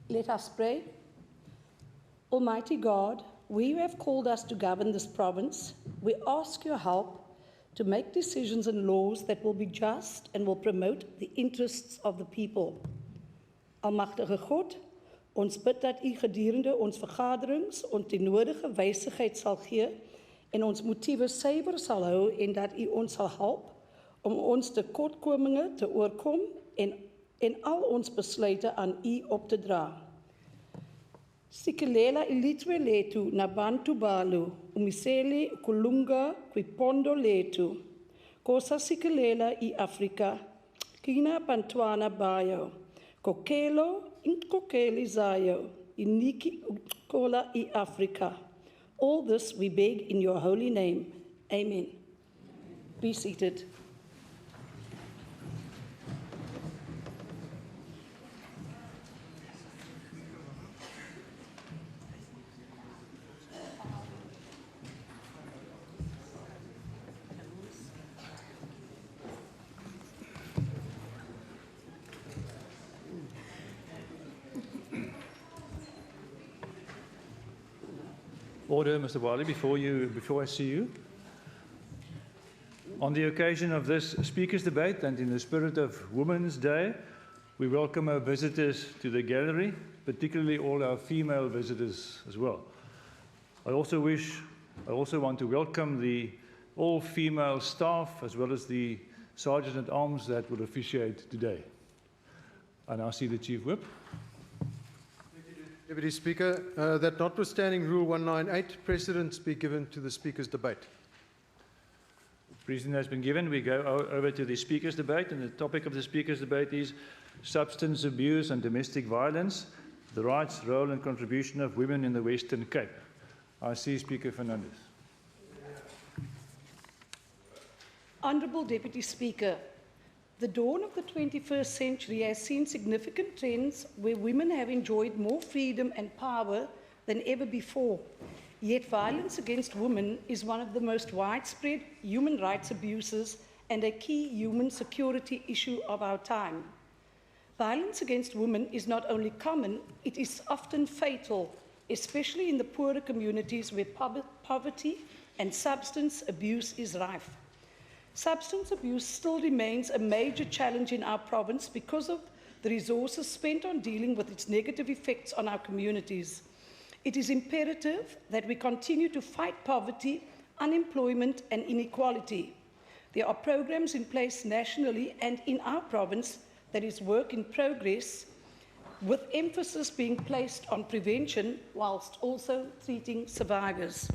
Let us pray. Almighty God, we have called us to govern this province. We ask your help to make decisions and laws that will be just and will promote the interests of the people. Almagtige God, ons bid dat u gedurende ons vergaderings ons die nodige wysigheid sal gee en ons motiewe suiwer sal hou en dat u ons sal help om ons tekortkominge te oorkom en al ons besluite aan u op te dra. Sikelela ilitwe letu na bantu balu, umiseli kulunga kwipondo letu. Kosa sikelela I Afrika, kina pantwana bayo, kokelo inkokeli zayo, iniki kola I Afrika. All this we beg in your holy name. Amen. Be seated. Order, Mr. Wiley, before I see you. On the occasion of this speakers debate and in the spirit of Women's Day, we welcome our visitors to the gallery, particularly all our female visitors as well. I also want to welcome the all-female staff as well as the Sergeant-at-Arms that will officiate today. I now see the Chief Whip. Deputy Speaker, that notwithstanding Rule 198, precedence be given to the Speaker's debate. Precedent has been given. We go over to the Speaker's debate, and the topic of the Speaker's debate is substance abuse and domestic violence, the rights, role and contribution of women in the Western Cape. I see Speaker Fernandez. Honourable Deputy Speaker, the dawn of the 21st century has seen significant trends where women have enjoyed more freedom and power than ever before. Yet violence against women is one of the most widespread human rights abuses and a key human security issue of our time. Violence against women is not only common, it is often fatal, especially in the poorer communities where poverty and substance abuse is rife. Substance abuse still remains a major challenge in our province because of the resources spent on dealing with its negative effects on our communities. It is imperative that we continue to fight poverty, unemployment, and inequality. There are programs in place nationally and in our province that is work in progress, with emphasis being placed on prevention whilst also treating survivors.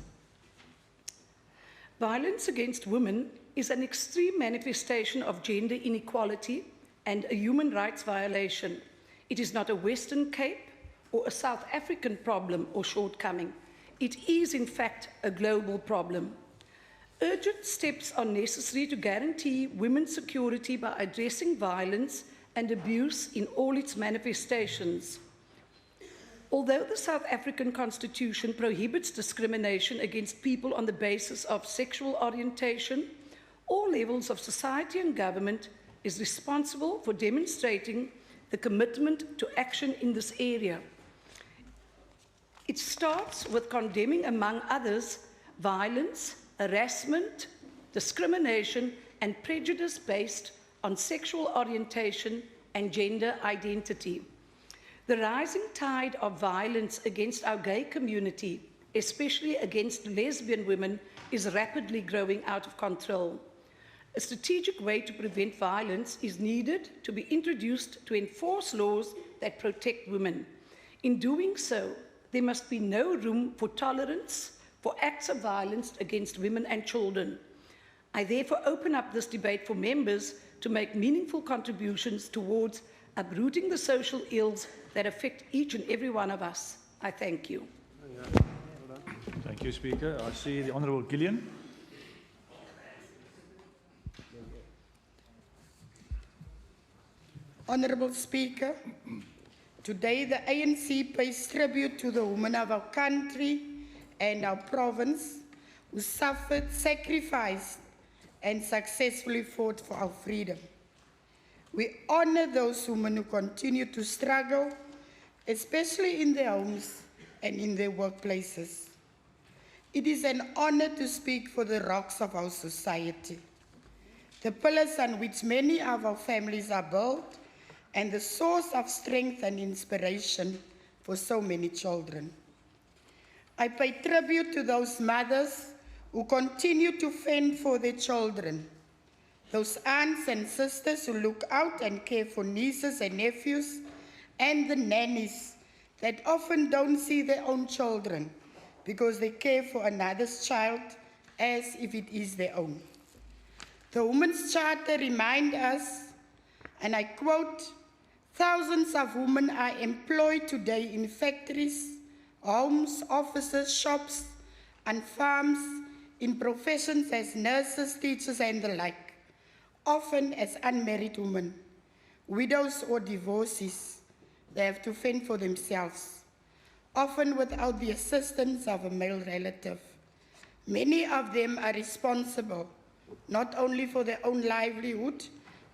Violence against women is an extreme manifestation of gender inequality and a human rights violation. It is not a Western Cape or a South African problem or shortcoming. It is, in fact, a global problem. Urgent steps are necessary to guarantee women's security by addressing violence and abuse in all its manifestations. Although the South African Constitution prohibits discrimination against people on the basis of sexual orientation, all levels of society and government is responsible for demonstrating the commitment to action in this area. It starts with condemning, among others, violence, harassment, discrimination, and prejudice based on sexual orientation and gender identity. The rising tide of violence against our gay community, especially against lesbian women, is rapidly growing out of control. A strategic way to prevent violence is needed to be introduced to enforce laws that protect women. In doing so, there must be no room for tolerance for acts of violence against women and children. I therefore open up this debate for members to make meaningful contributions towards uprooting the social ills that affect each and every one of us. I thank you. Thank you, Speaker. I see the Honourable Gillian. Honourable Speaker, today the ANC pays tribute to the women of our country and our province who suffered, sacrificed, and successfully fought for our freedom. We honor those women who continue to struggle, especially in their homes and in their workplaces. It is an honor to speak for the rocks of our society, the pillars on which many of our families are built, and the source of strength and inspiration for so many children. I pay tribute to those mothers who continue to fend for their children, those aunts and sisters who look out and care for nieces and nephews, and the nannies that often don't see their own children because they care for another's child as if it is their own. The Women's Charter reminds us, and I quote, "Thousands of women are employed today in factories, homes, offices, shops, and farms, in professions as nurses, teachers, and the like, often as unmarried women, widows or divorcees. They have to fend for themselves, often without the assistance of a male relative. Many of them are responsible not only for their own livelihood,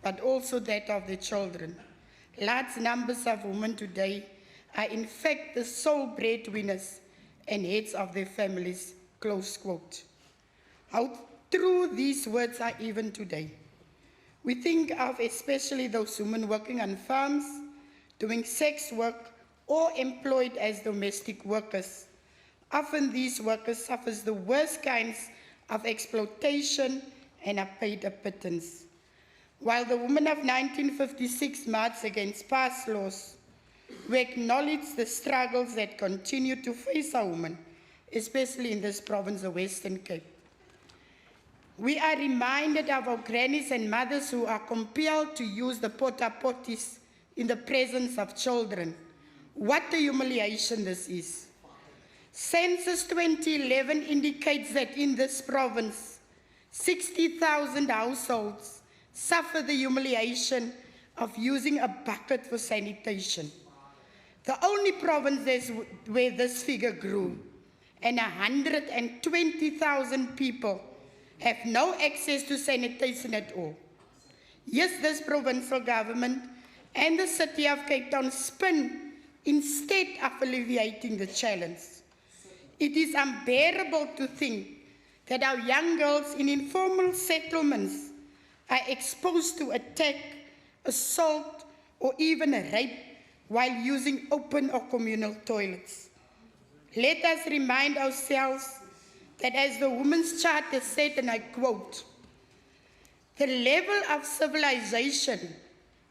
but also that of their children. Large numbers of women today are in fact the sole breadwinners and heads of their families," close quote. How true these words are even today. We think of especially those women working on farms, doing sex work, or employed as domestic workers. Often these workers suffer the worst kinds of exploitation and are paid a pittance. While the women of 1956 marched against past laws, we acknowledge the struggles that continue to face our women, especially in this province, the Western Cape. We are reminded of our grannies and mothers who are compelled to use the porta-potties in the presence of children. What a humiliation this is. Census 2011 indicates that in this province, 60,000 households suffer the humiliation of using a bucket for sanitation. The only provinces where this figure grew, and 120,000 people have no access to sanitation at all. Yes, this provincial government and the city of Cape Town spin instead of alleviating the challenge. It is unbearable to think that our young girls in informal settlements are exposed to attack, assault, or even rape while using open or communal toilets. Let us remind ourselves that, as the Women's Charter said, and I quote, "The level of civilization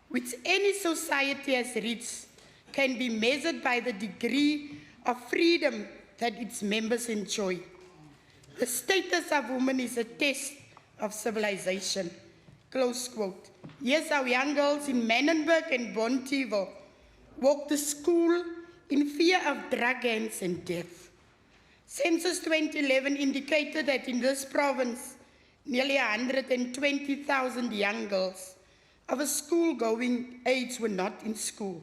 which any society has reached can be measured by the degree of freedom that its members enjoy. The status of women is a test of civilization," close quote. Yes, our young girls in Menenberg and Bonteheuwel walk to school in fear of drug gangs and death. Census 2011 indicated that in this province, nearly 120,000 young girls of a school-going age were not in school.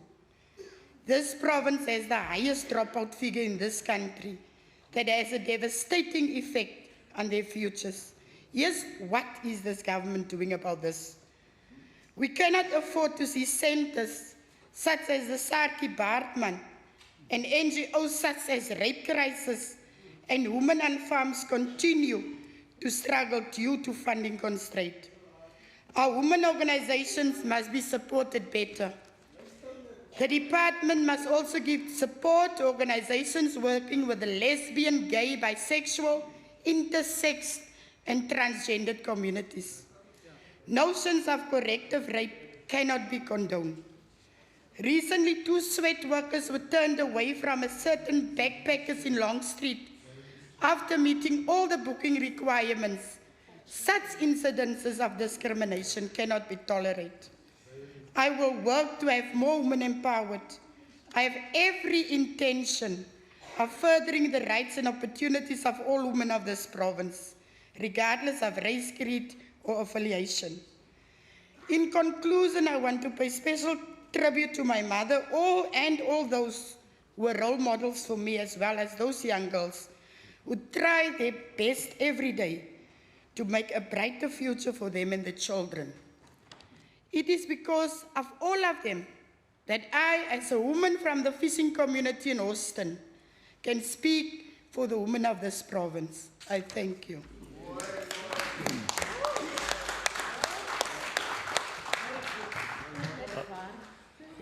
This province has the highest dropout figure in this country that has a devastating effect on their futures. Yes, what is this government doing about this? We cannot afford to see centers such as the Sarki Baartman and NGOs such as Rape Crisis and Women on Farms continue to struggle due to funding constraint. Our women organizations must be supported better. The department must also give support to organizations working with the lesbian, gay, bisexual, intersex, and transgendered communities. Notions of corrective rape cannot be condoned. Recently, 2 sweat workers were turned away from a certain backpackers in Long Street after meeting all the booking requirements. Such incidences of discrimination cannot be tolerated. I will work to have more women empowered. I have every intention of furthering the rights and opportunities of all women of this province, regardless of race, creed, or affiliation. In conclusion, I want to pay special tribute to my mother, all those who were role models for me, as well as those young girls who try their best every day to make a brighter future for them and their children. It is because of all of them that I, as a woman from the fishing community in Austin, can speak for the women of this province. I thank you.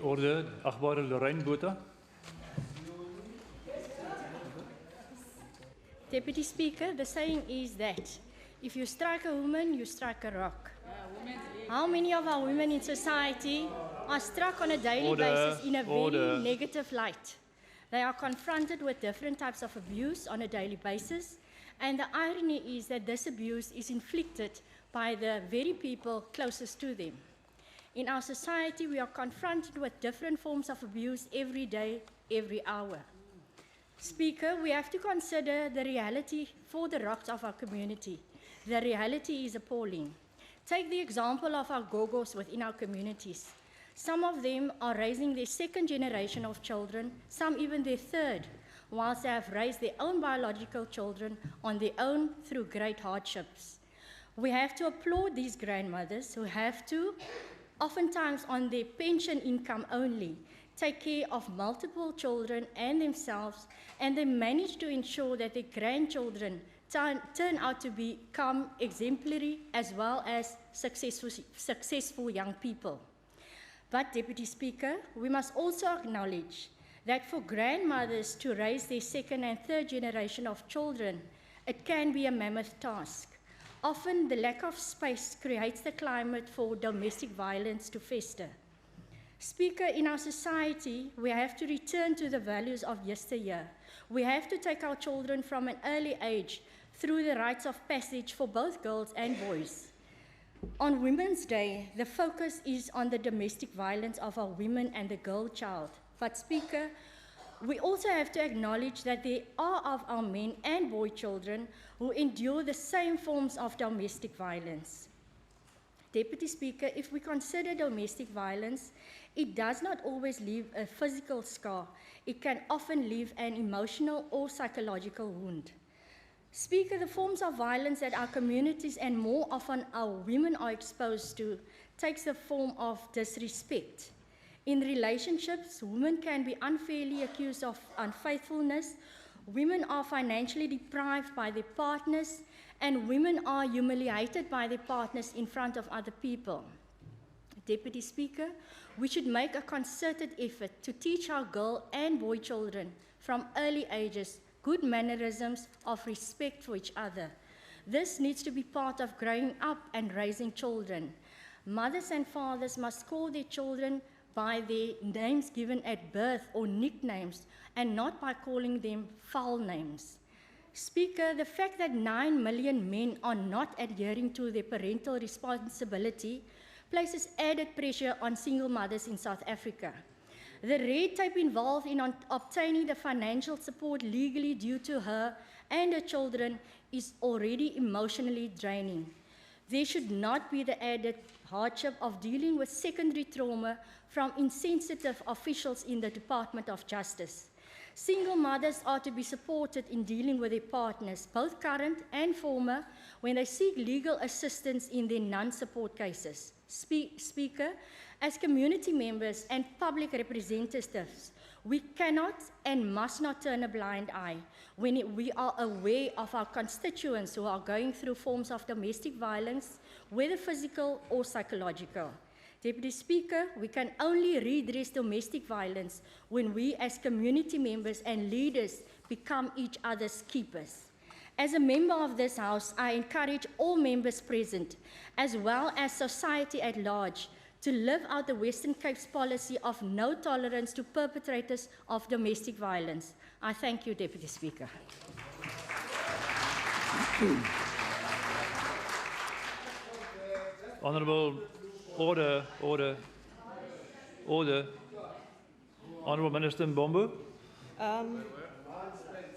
Orde, achtbare Lorraine Botha. Deputy Speaker, the saying is that if you strike a woman, you strike a rock. How many of our women in society are struck on a daily basis in a very negative light? They are confronted with different types of abuse on a daily basis, and the irony is that this abuse is inflicted by the very people closest to them. In our society, we are confronted with different forms of abuse every day, every hour. Speaker, we have to consider the reality for the rocks of our community. The reality is appalling. Take the example of our gogos within our communities. Some of them are raising their second generation of children, some even their third, whilst they have raised their own biological children on their own through great hardships. We have to applaud these grandmothers who have to, oftentimes on their pension income only, take care of multiple children and themselves, and they manage to ensure that their grandchildren turn out to become exemplary as well as successful young people. But, Deputy Speaker, we must also acknowledge that for grandmothers to raise their second and third generation of children, it can be a mammoth task. Often, the lack of space creates the climate for domestic violence to fester. Speaker, in our society, we have to return to the values of yesteryear. We have to take our children from an early age through the rites of passage for both girls and boys. On Women's Day, the focus is on the domestic violence of our women and the girl child. But, Speaker, we also have to acknowledge that there are of our men and boy children who endure the same forms of domestic violence. Deputy Speaker, if we consider domestic violence, it does not always leave a physical scar. It can often leave an emotional or psychological wound. Speaker, the forms of violence that our communities and more often our women are exposed to takes the form of disrespect. In relationships, women can be unfairly accused of unfaithfulness, women are financially deprived by their partners, and women are humiliated by their partners in front of other people. Deputy Speaker, we should make a concerted effort to teach our girl and boy children from early ages good mannerisms of respect for each other. This needs to be part of growing up and raising children. Mothers and fathers must call their children by their names given at birth or nicknames, and not by calling them foul names. Speaker, the fact that 9 million men are not adhering to their parental responsibility places added pressure on single mothers in South Africa. The red tape involved in obtaining the financial support legally due to her and her children is already emotionally draining. There should not be the added hardship of dealing with secondary trauma from insensitive officials in the Department of Justice. Single mothers are to be supported in dealing with their partners, both current and former, when they seek legal assistance in their non-support cases. Speaker, as community members and public representatives, we cannot and must not turn a blind eye when we are aware of our constituents who are going through forms of domestic violence, whether physical or psychological. Deputy Speaker, we can only redress domestic violence when we as community members and leaders become each other's keepers. As a member of this House, I encourage all members present, as well as society at large, to live out the Western Cape's policy of no tolerance to perpetrators of domestic violence. I thank you, Deputy Speaker. Honourable, order. Honourable Minister Mbombo.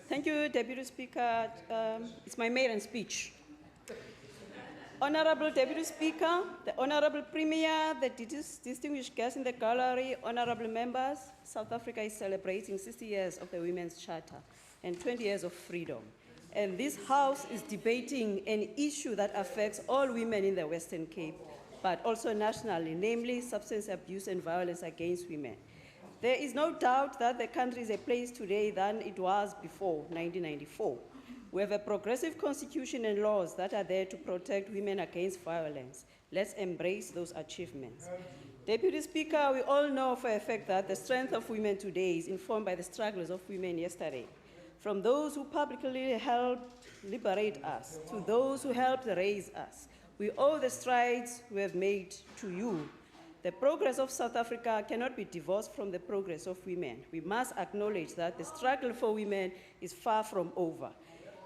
Thank you, Deputy Speaker. It's my maiden speech. Honourable Deputy Speaker, the Honourable Premier, the distinguished guests in the gallery, honourable members, South Africa is celebrating 60 years of the Women's Charter and 20 years of freedom. And this House is debating an issue that affects all women in the Western Cape, but also nationally, namely substance abuse and violence against women. There is no doubt that the country is a place today than it was before 1994. We have a progressive constitution and laws that are there to protect women against violence. Let's embrace those achievements. Deputy Speaker, we all know for a fact that the strength of women today is informed by the struggles of women yesterday. From those who publicly helped liberate us to those who helped raise us, we owe the strides we have made to you. The progress of South Africa cannot be divorced from the progress of women. We must acknowledge that the struggle for women is far from over.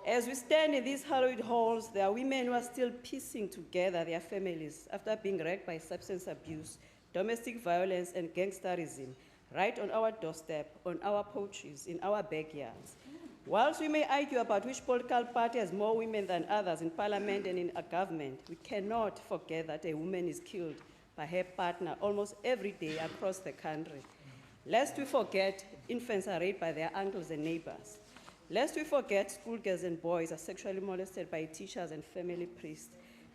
As we stand in these hallowed halls, there are women who are still piecing together their families after being wrecked by substance abuse, domestic violence, and gangsterism, right on our doorstep, on our porches, in our backyards. Whilst we may argue about which political party has more women than others in parliament and in a government, we cannot forget that a woman is killed by her partner almost every day across the country. Lest we forget, infants are raped by their uncles and neighbors. Lest we forget, schoolgirls and boys are sexually molested by teachers and family priests.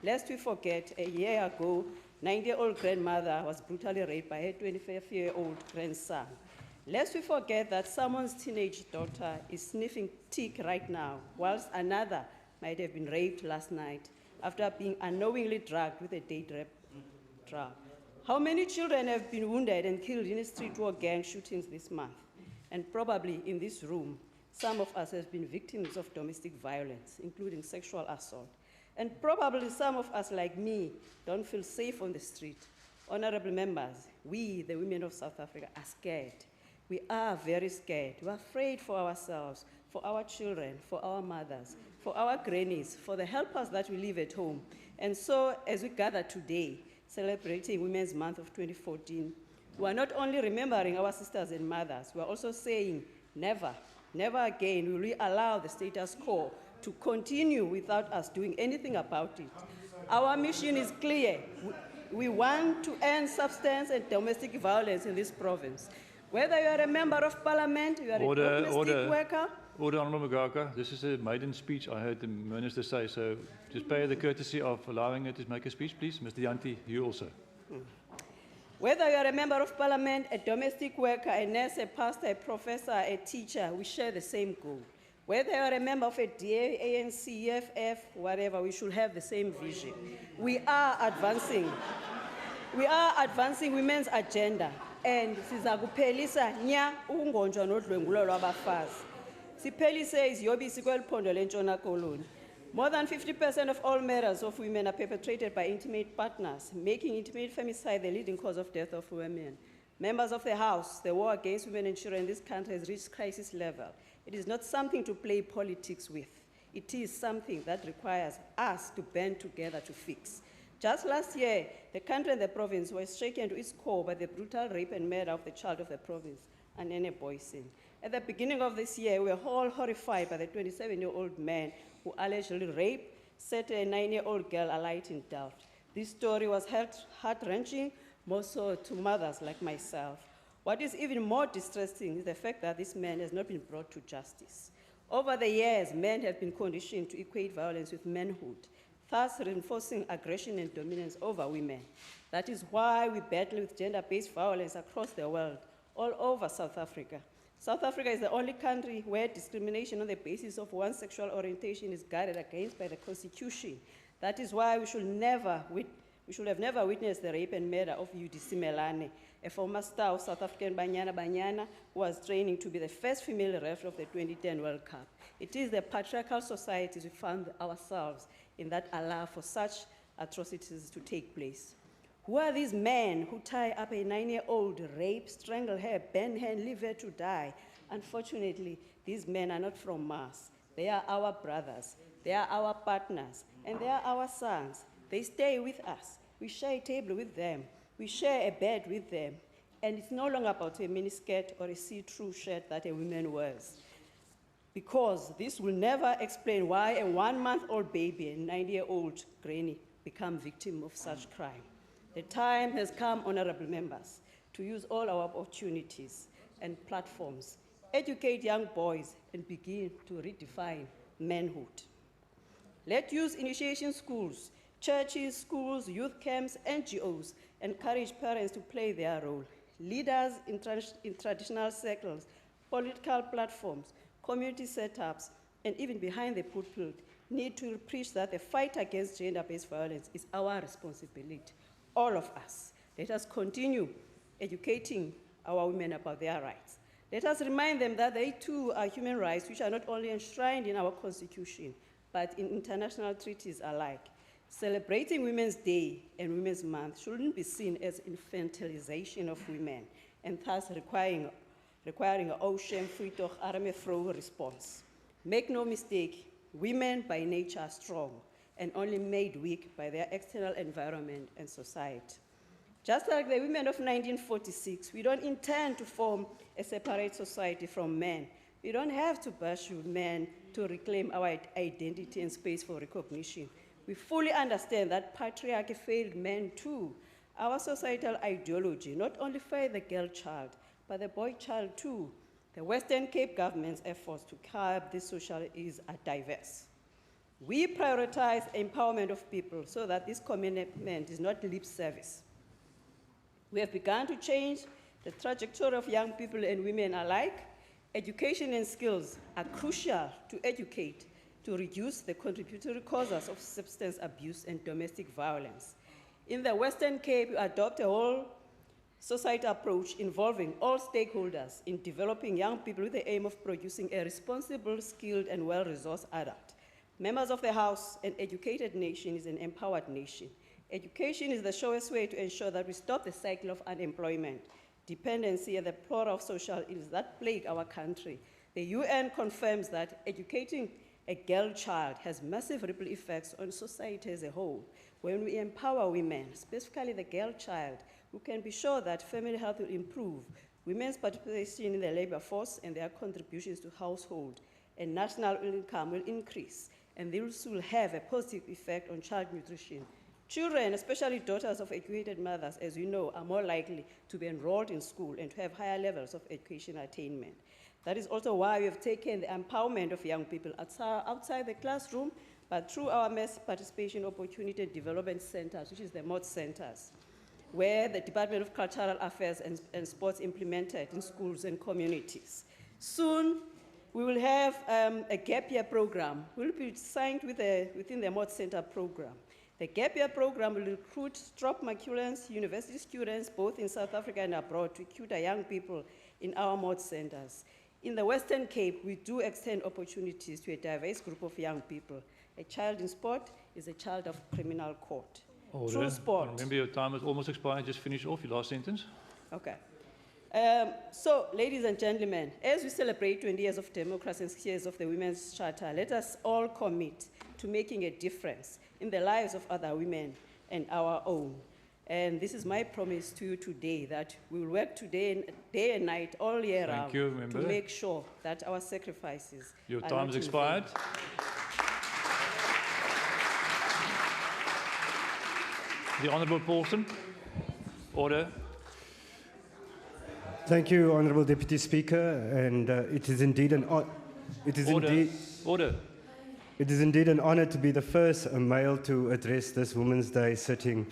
Lest we forget, a year ago, 90-year-old grandmother was brutally raped by her 25-year-old grandson. Lest we forget that someone's teenage daughter is sniffing tick right now, whilst another might have been raped last night after being unknowingly drugged with a date rape drug. How many children have been wounded and killed in street war gang shootings this month? And probably in this room, some of us have been victims of domestic violence, including sexual assault. And probably some of us, like me, don't feel safe on the street. Honorable members, we, the women of South Africa, are scared. We are very scared. We are afraid for ourselves, for our children, for our mothers, for our grannies, for the helpers that we leave at home. And so, as we gather today, celebrating Women's Month of 2014, we are not only remembering our sisters and mothers, we are also saying, never, never again will we allow the status quo to continue without us doing anything about it. Our mission is clear. We want to end substance and domestic violence in this province. Whether you are a member of parliament, you are a domestic worker. Order, Honourable Magaka. This is a maiden speech I heard the Minister say, so just pay the courtesy of allowing her to make a speech, please. Mr. Yanti, you also. Whether you are a member of parliament, a domestic worker, a nurse, a pastor, a professor, a teacher, we share the same goal. Whether you are a member of a DA, ANC, EFF, whatever, we should have the same vision. We are advancing women's agenda, and sizakuphelisa nya ukungonjwa nodlwengulo lwabafazi. Siphelise iziyobisi kweliphondo lentshona koloni. More than 50% of all murders of women are perpetrated by intimate partners, making intimate femicide the leading cause of death of women. Members of the House, the war against women and children in this country has reached crisis level. It is not something to play politics with. It is something that requires us to band together to fix. Just last year, the country and the province were shaken to its core by the brutal rape and murder of the child of the province, Anene Boysen. At the beginning of this year, we were all horrified by the 27-year-old man who allegedly raped, set a 9-year-old girl alight in Delft. This story was heart-wrenching, more so to mothers like myself. What is even more distressing is the fact that this man has not been brought to justice. Over the years, men have been conditioned to equate violence with manhood, thus reinforcing aggression and dominance over women. That is why we battle with gender-based violence across the world, all over South Africa. South Africa is the only country where discrimination on the basis of one's sexual orientation is guarded against by the Constitution. That is why we should have never witnessed the rape and murder of UDC Melane, a former star of South African Banyana Banyana, who was training to be the first female ref of the 2010 World Cup. It is the patriarchal societies we found ourselves in that allow for such atrocities to take place. Who are these men who tie up a 9-year-old, rape, strangle her, bend her, and leave her to die? Unfortunately, these men are not from Mars. They are our brothers, they are our partners, and they are our sons. They stay with us. We share a table with them. We share a bed with them. And it's no longer about a miniskirt or a see-through shirt that a woman wears. Because this will never explain why a 1-month-old baby and 90-year-old granny become victim of such crime. The time has come, honorable members, to use all our opportunities and platforms, educate young boys, and begin to redefine manhood. Let's use initiation schools, Churches, schools, youth camps, NGOs encourage parents to play their role. Leaders in traditional circles, political platforms, community setups, and even behind the pulpit need to preach that the fight against gender-based violence is our responsibility, all of us. Let us continue educating our women about their rights. Let us remind them that they too are human rights which are not only enshrined in our Constitution, but in international treaties alike. Celebrating Women's Day and Women's Month shouldn't be seen as infantilization of women and thus requiring an ocean free toch arme vrou response. Make no mistake, women by nature are strong and only made weak by their external environment and society. Just like the women of 1946, we don't intend to form a separate society from men. We don't have to bash men to reclaim our identity and space for recognition. We fully understand that patriarchy failed men too. Our societal ideology not only failed the girl child, but the boy child too. The Western Cape government's efforts to curb this social ills are diverse. We prioritize empowerment of people so that this commitment is not lip service. We have begun to change the trajectory of young people and women alike. Education and skills are crucial to educate, to reduce the contributory causes of substance abuse and domestic violence. In the Western Cape, we adopt a whole society approach involving all stakeholders in developing young people with the aim of producing a responsible, skilled, and well-resourced adult. Members of the House, an educated nation is an empowered nation. Education is the surest way to ensure that we stop the cycle of unemployment, dependency, and the plethora of social ills that plague our country. The UN confirms that educating a girl child has massive ripple effects on society as a whole. When we empower women, specifically the girl child, we can be sure that family health will improve, women's participation in the labor force and their contributions to household and national income will increase, and this will have a positive effect on child nutrition. Children, especially daughters of educated mothers, as you know, are more likely to be enrolled in school and to have higher levels of education attainment. That is also why we have taken the empowerment of young people outside the classroom, but through our mass participation opportunity development centers, which is the MOD centers, where the Department of Cultural Affairs and Sports implemented in schools and communities. Soon, we will have a gap year program. We'll be signed within the MOD Center program. The gap year program will recruit top maculans, university students, both in South Africa and abroad, to tutor young people in our MOD centers. In the Western Cape, we do extend opportunities to a diverse group of young people. A child in sport is a child of criminal court. Order. Through sport. Remember your time is almost expired. Just finish off your last sentence. Okay. So, ladies and gentlemen, as we celebrate 20 years of democracy and 6 years of the Women's Charter, let us all commit to making a difference in the lives of other women and our own. And this is my promise to you today, that we will work day and night, all year round, to make sure that our sacrifices Your are time not has in expired. vain. The Honourable Paulson. Order. Thank you, Honourable Deputy Speaker, and it is indeed an honor. Order. It is indeed an honor to be the first male to address this Women's Day sitting.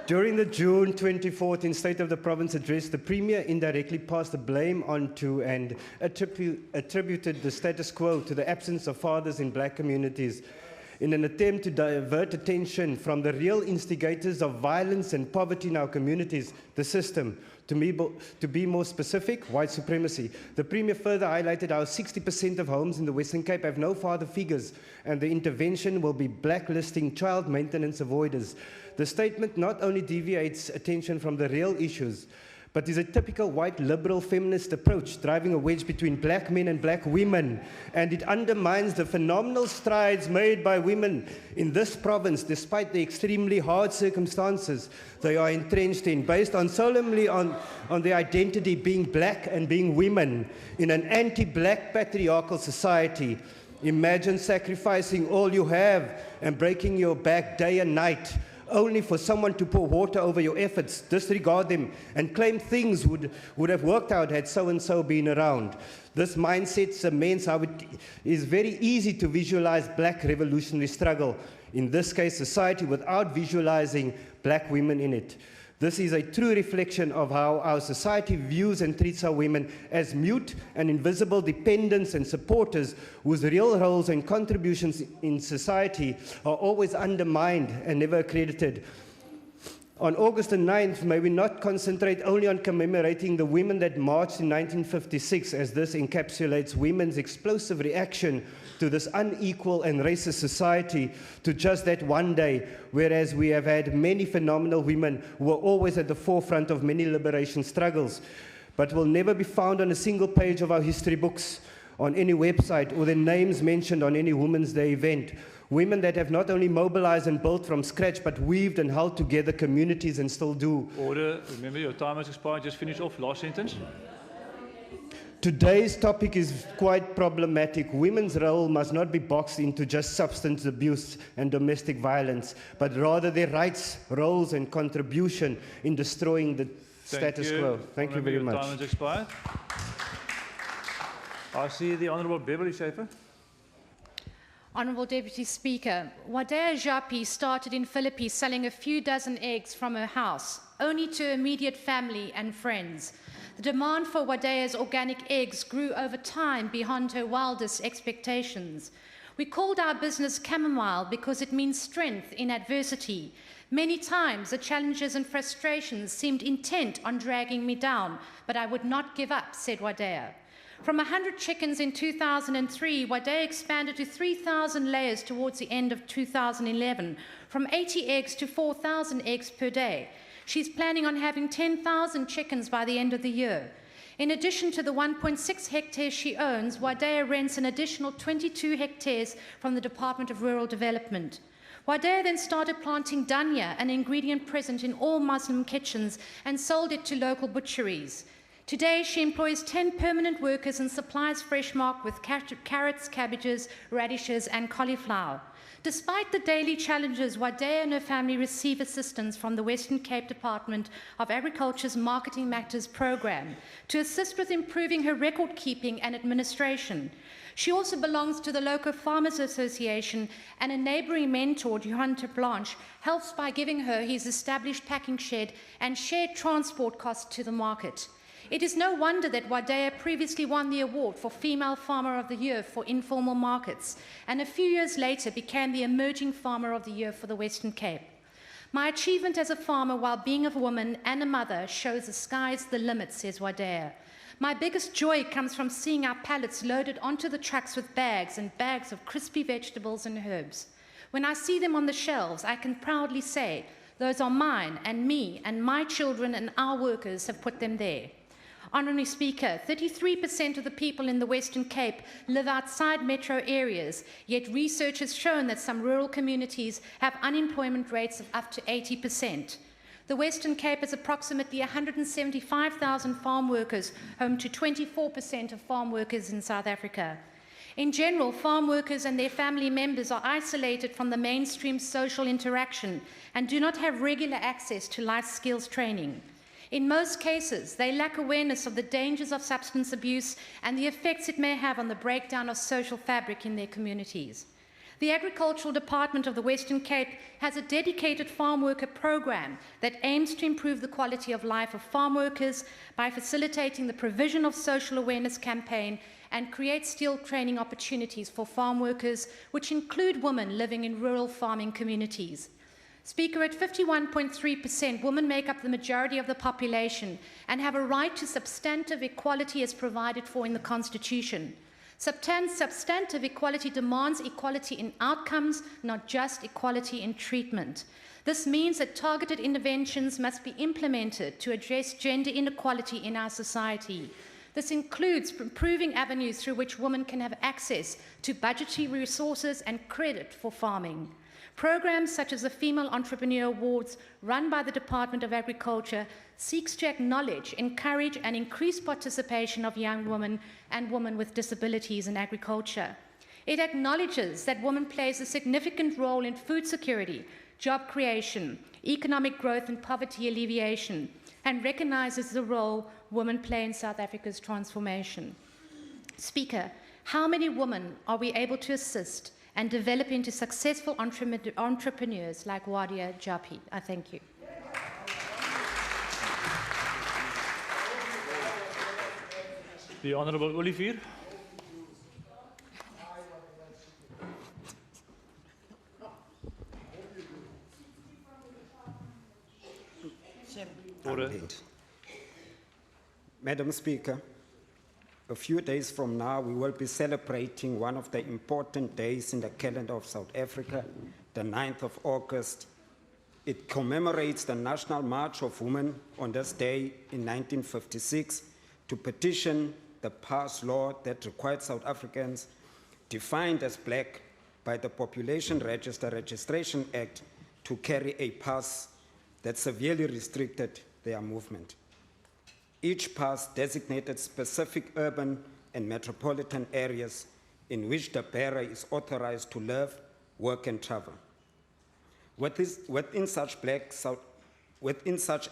During the June 2014 State of the Province address, the Premier indirectly passed the blame onto and attributed the status quo to the absence of fathers in black communities in an attempt to divert attention from the real instigators of violence and poverty in our communities, the system. To be more specific, white supremacy. The Premier further highlighted how 60% of homes in the Western Cape have no father figures, and the intervention will be blacklisting child maintenance avoiders. The statement not only deviates attention from the real issues, but is a typical white liberal feminist approach, driving a wedge between black men and black women, and it undermines the phenomenal strides made by women in this province, despite the extremely hard circumstances they are entrenched in, based on solemnly on their identity being black and being women in an anti-black patriarchal society. Imagine sacrificing all you have and breaking your back day and night only for someone to pour water over your efforts, disregard them, and claim things would have worked out had so-and-so been around. This mindset cements how it is very easy to visualize black revolutionary struggle, in this case society, without visualizing black women in it. This is a true reflection of how our society views and treats our women as mute and invisible dependents and supporters whose real roles and contributions in society are always undermined and never accredited. On August the 9th, may we not concentrate only on commemorating the women that marched in 1956, as this encapsulates women's explosive reaction to this unequal and racist society, to just that one day, whereas we have had many phenomenal women who are always at the forefront of many liberation struggles, but will never be found on a single page of our history books, on any website, or their names mentioned on any Women's Day event. Women that have not only mobilized and built from scratch, but weaved and held together communities and still do. Order. Remember, your time has expired. Just finish off. Last sentence. Today's topic is quite problematic. Women's role must not be boxed into just substance abuse and domestic violence, but rather their rights, roles, and contribution in destroying the status quo. Thank you very much. Your time has expired. I see the Honourable Beverly Schaefer. Honourable Deputy Speaker, Wadea Japi started in Philippi selling a few dozen eggs from her house, only to immediate family and friends. The demand for Wadea's organic eggs grew over time beyond her wildest expectations. We called our business chamomile because it means strength in adversity. Many times the challenges and frustrations seemed intent on dragging me down, but I would not give up, said Wadea. From 100 chickens in 2003, Wadea expanded to 3,000 layers towards the end of 2011, from 80 eggs to 4,000 eggs per day. She's planning on having 10,000 chickens by the end of the year. In addition to the 1.6 hectares she owns, Wadea rents an additional 22 hectares from the Department of Rural Development. Wadea then started planting dania, an ingredient present in all Muslim kitchens, and sold it to local butcheries. Today, she employs 10 permanent workers and supplies Fresh Mark with carrots, cabbages, radishes, and cauliflower. Despite the daily challenges, Wadea and her family receive assistance from the Western Cape Department of Agriculture's Marketing Matters program to assist with improving her record keeping and administration. She also belongs to the local Farmers Association, and a neighbouring mentor, Johan Blanche, helps by giving her his established packing shed and shared transport costs to the market. It is no wonder that Wadea previously won the award for Female Farmer of the Year for informal markets, and a few years later became the Emerging Farmer of the Year for the Western Cape. My achievement as a farmer while being a woman and a mother shows the sky's the limit, says Wadea. My biggest joy comes from seeing our pallets loaded onto the trucks with bags and bags of crispy vegetables and herbs. When I see them on the shelves, I can proudly say, those are mine, and me and my children and our workers have put them there. Honourable Speaker, 33% of the people in the Western Cape live outside metro areas, yet research has shown that some rural communities have unemployment rates of up to 80%. The Western Cape has approximately 175,000 farm workers, home to 24% of farm workers in South Africa. In general, farm workers and their family members are isolated from the mainstream social interaction and do not have regular access to life skills training. In most cases, they lack awareness of the dangers of substance abuse and the effects it may have on the breakdown of social fabric in their communities. The Agricultural Department of the Western Cape has a dedicated farm worker program that aims to improve the quality of life of farm workers by facilitating the provision of social awareness campaign and create skill training opportunities for farm workers, which include women living in rural farming communities. Speaker, at 51.3%, women make up the majority of the population and have a right to substantive equality as provided for in the Constitution. Substantive equality demands equality in outcomes, not just equality in treatment. This means that targeted interventions must be implemented to address gender inequality in our society. This includes improving avenues through which women can have access to budgetary resources and credit for farming. Programs such as the Female Entrepreneur Awards, run by the Department of Agriculture, seeks to acknowledge, encourage, and increase participation of young women and women with disabilities in agriculture. It acknowledges that women play a significant role in food security, job creation, economic growth and poverty alleviation, and recognises the role women play in South Africa's transformation. Speaker, how many women are we able to assist and develop into successful entrepreneurs like Wadia Japi? I thank you. The Honourable Olivier. Order. Madam Speaker, a few days from now, we will be celebrating one of the important days in the calendar of South Africa, the 9th of August. It commemorates the National March of Women on this day in 1956 to petition the passed law that required South Africans defined as black by the Population Register Registration Act to carry a pass that severely restricted their movement. Each pass designated specific urban and metropolitan areas in which the bearer is authorized to live, work, and travel. Within such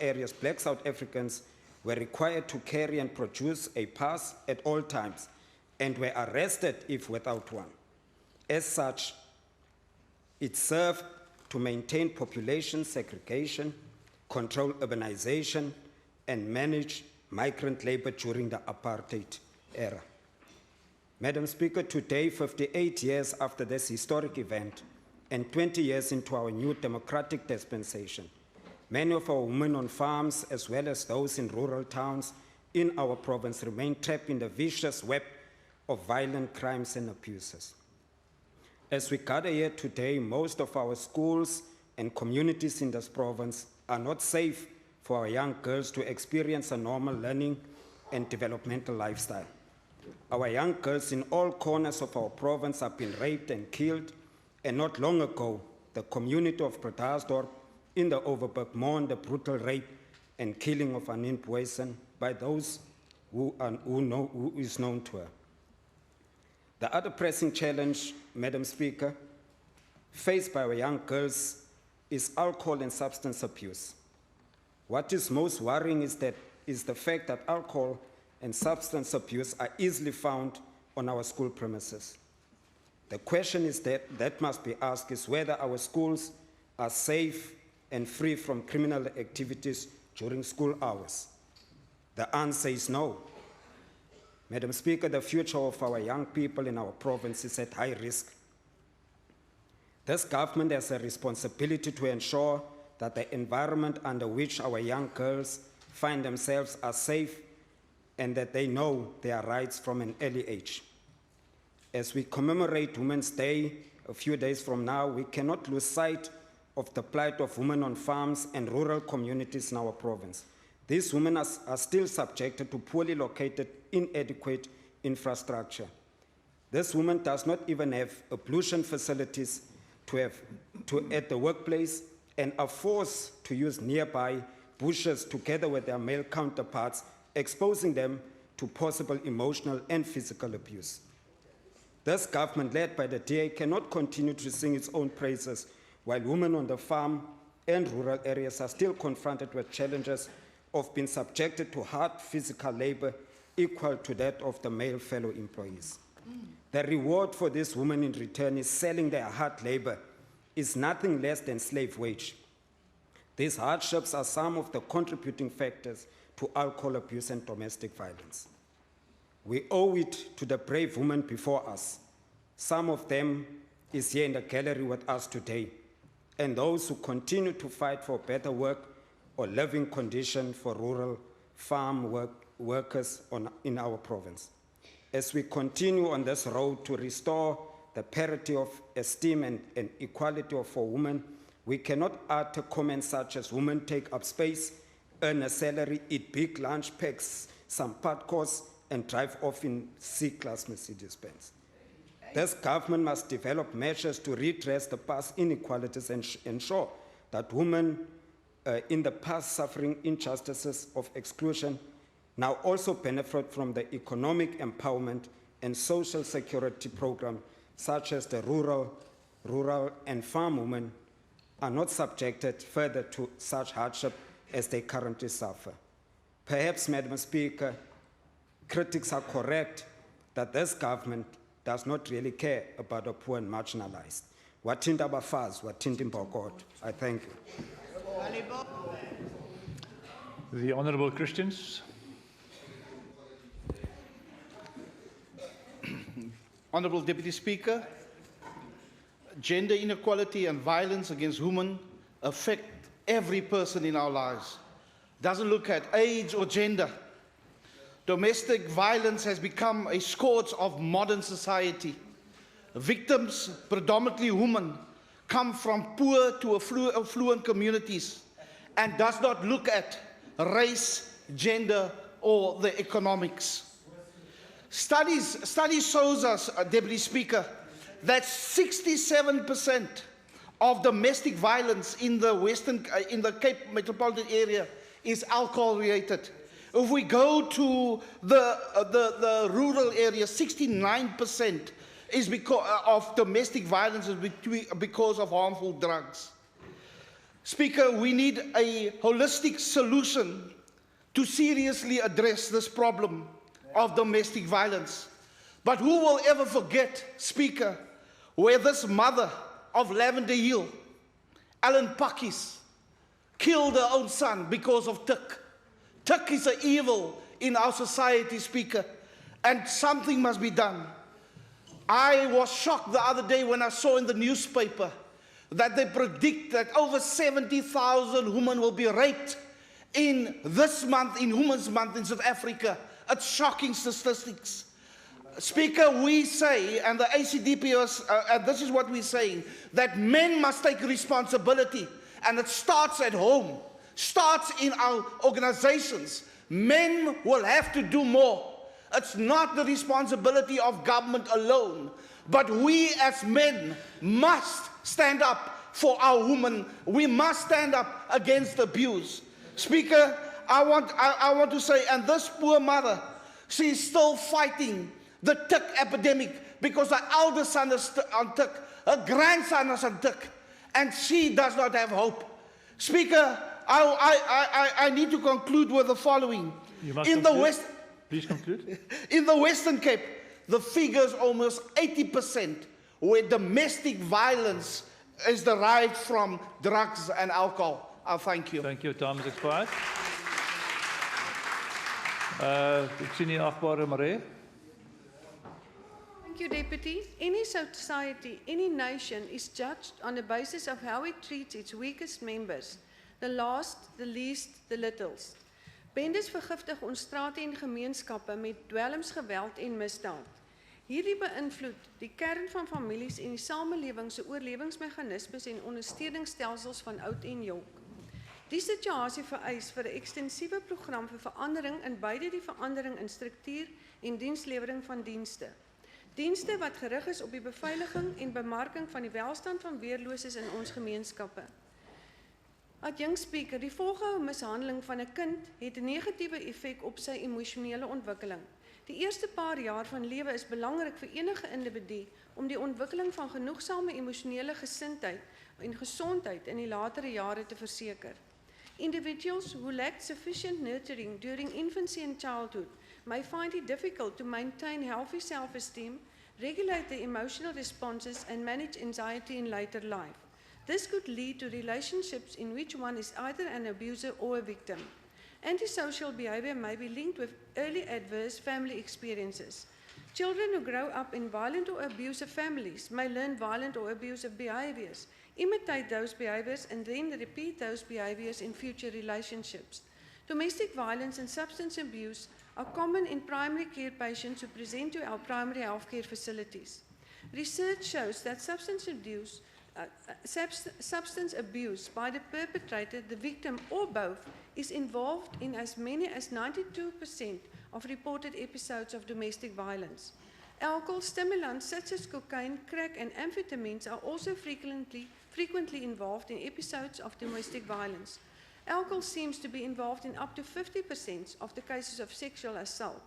areas, black South Africans were required to carry and produce a pass at all times and were arrested if without one. As such, it served to maintain population segregation, control urbanization, and manage migrant labor during the apartheid era. Madam Speaker, today, 58 years after this historic event and 20 years into our new democratic dispensation, many of our women on farms, as well as those in rural towns in our province, remain trapped in the vicious web of violent crimes and abuses. As we gather here today, most of our schools and communities in this province are not safe for our young girls to experience a normal learning and developmental lifestyle. Our young girls in all corners of our province have been raped and killed, and not long ago, the community of Bredasdorp in the Overberg mourned the brutal rape and killing of Anine Booysen by those who is known to her. The other pressing challenge, Madam Speaker, faced by our young girls is alcohol and substance abuse. What is most worrying is the fact that alcohol and substance abuse are easily found on our school premises. The question is that must be asked is whether our schools are safe and free from criminal activities during school hours. The answer is no. Madam Speaker, the future of our young people in our province is at high risk. This government has a responsibility to ensure that the environment under which our young girls find themselves are safe and that they know their rights from an early age. As we commemorate Women's Day a few days from now, we cannot lose sight of the plight of women on farms and rural communities in our province. These women are still subjected to poorly located, inadequate infrastructure. This woman does not even have ablution facilities at the workplace and are forced to use nearby bushes together with their male counterparts, exposing them to possible emotional and physical abuse. This government, led by the DA, cannot continue to sing its own praises while women on the farm and rural areas are still confronted with challenges of being subjected to hard physical labor equal to that of the male fellow employees. The reward for these women in return is selling their hard labor is nothing less than slave wage. These hardships are some of the contributing factors to alcohol abuse and domestic violence. We owe it to the brave women before us. Some of them is here in the gallery with us today, and those who continue to fight for better work or living conditions for rural farm workers in our province. As we continue on this road to restore the parity of esteem and equality for women, we cannot utter comments such as women take up space, earn a salary, eat big lunch packs, some part course, and drive off in C-class Mercedes-Benz. This government must develop measures to redress the past inequalities and ensure that women in the past suffering injustices of exclusion now also benefit from the economic empowerment and social security program such as the rural and farm women are not subjected further to such hardship as they currently suffer. Perhaps, Madam Speaker, critics are correct that this government does not really care about the poor and marginalized. Wathinta abafazi, wathinta imbokodo. I thank you. The Honourable Christians. Honourable Deputy Speaker, gender inequality and violence against women affect every person in our lives. Doesn't look at age or gender. Domestic violence has become a scourge of modern society. Victims, predominantly women, come from poor to affluent communities and does not look at race, gender, or the economics. Studies shows us, Deputy Speaker, that 67% of domestic violence in the Cape metropolitan area is alcohol-related. If we go to the rural area, 69% is because of domestic violence is because of harmful drugs. Speaker, we need a holistic solution to seriously address this problem of domestic violence. But who will ever forget, Speaker, where this mother of Lavender Hill, Ellen Pakis, killed her own son because of tik. Tik is an evil in our society, Speaker, and something must be done. I was shocked the other day when I saw in the newspaper that they predict that over 70,000 women will be raped in this month, in Women's Month in South Africa. It's shocking statistics. Speaker, we say, and the ACDP, and this is what we're saying, that men must take responsibility, and it starts at home, starts in our organizations. Men will have to do more. It's not the responsibility of government alone, but we as men must stand up for our women. We must stand up against abuse. Speaker, I want to say, and this poor mother, she's still fighting the tik epidemic because her eldest son is on tik, her grandson is on tik, and she does not have hope. Speaker, I need to conclude with the following. You must in conclude. the West, Please conclude. in the Western Cape, the figure is almost 80%, where domestic violence is derived from drugs and alcohol. Thank you. Thank you. Time has expired. Ek sien die agbare Maree. Thank you, Deputy. Any society, any nation is judged on the basis of how it treats its weakest members, the last, the least, the littles. Bendes vergiftig ons strate en gemeenskappe met dwelms, geweld en misdaad. Hierdie beïnvloed die kern van families en die samelewing se oorlewingsmeganismes en ondersteuningsstelsels van oud en jonk. Die situasie vereis vir 'n ekstensiewe program vir verandering in beide die verandering in struktuur en dienslewering van dienste. Dienste wat gerig is op die beveiliging en bemarking van die welstand van weerloses in ons gemeenskappe. Adjunct Speaker, die volgehoue mishandeling van 'n kind het 'n negatiewe effek op sy emosionele ontwikkeling. Die eerste paar jaar van lewe is belangrik vir enige individu om die ontwikkeling van genoegsame emosionele gesindheid en gesondheid in die latere jare te verseker. Individuals who lack sufficient nurturing during infancy and childhood may find it difficult to maintain healthy self-esteem, regulate their emotional responses, and manage anxiety in later life. This could lead to relationships in which one is either an abuser or a victim. Antisocial behavior may be linked with early adverse family experiences. Children who grow up in violent or abusive families may learn violent or abusive behaviors, imitate those behaviors, and then repeat those behaviors in future relationships. Domestic violence and substance abuse are common in primary care patients who present to our primary health care facilities. Research shows that substance abuse by the perpetrator, the victim, or both is involved in as many as 92% of reported episodes of domestic violence. Alcohol, stimulants such as cocaine, crack, and amphetamines are also frequently involved in episodes of domestic violence. Alcohol seems to be involved in up to 50% of the cases of sexual assault.